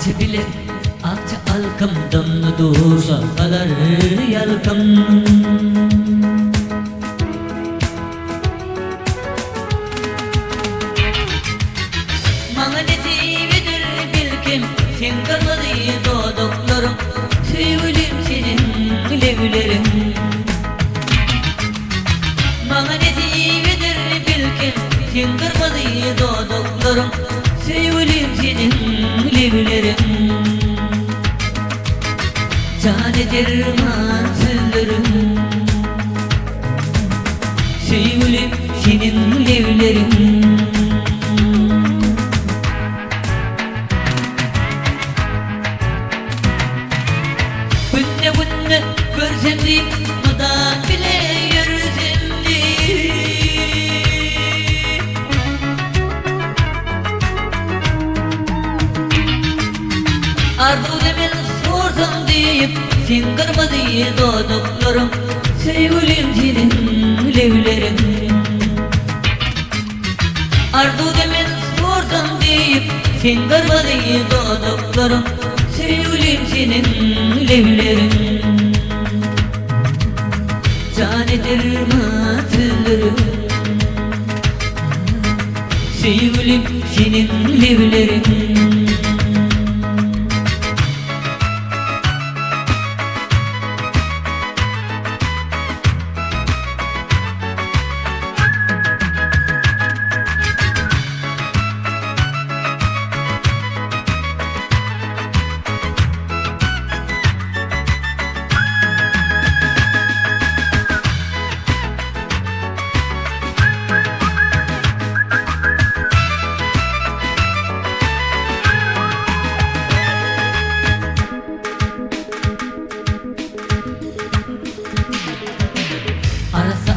Akça bilek, akça alkım, damla dursa kadar yalkım. Bana nesibedir bilkim, sen kırmızı doduklarım, sevgilim senin levlerin. Bana nesibedir bilkim, sen kırmızı doduklarım, sevgilim senin levlerin. Canedir mansızlarım, sevgilim senin levlerin. Günne görsem deyip mudan bile yürüsem deyip arzu demen sorsam deyip sen kırmızı doduklarım, sevgilim senin levlerin. Arzu demen sorsam deyip sen kırmızı doduklarım, sevgilim senin levlerin. Canedir matırlarım, sevgilim senin levlerin.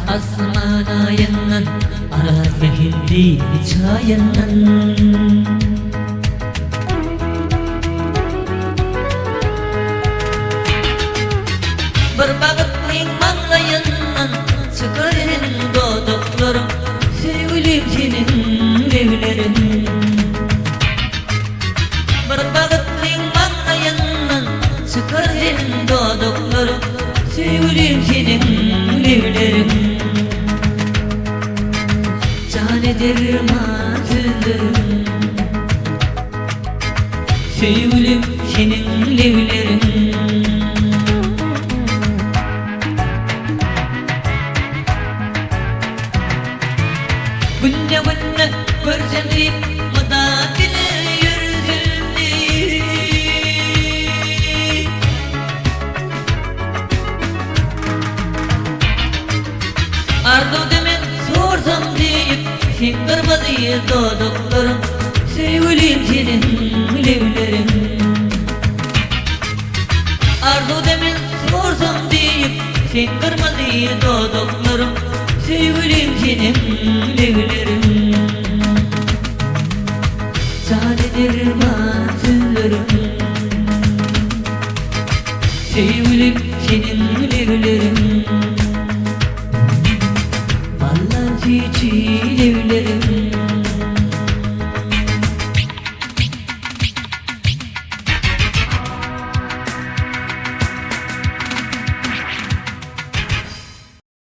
Asmana yandan, arası hindi çayandan. Bir bakıtlayın manlayandan, çıkarın doduklarım, sevgilim senin levlerin. Bir bakıtlayın manlayandan, çıkarın doduklarım, sevgilim senin levlerin. Canedir matırlarım, sevgilim senin levlerin. Günne görsem deyip mudan bile yürüsem deyip arzu demen sorsam deyip sen kırmızı doduklarım, sevgilim senin levlerin. Arzu demen sorsam deyip sen kırmızı doduklarım, sevgilim senin levlerin. Canedir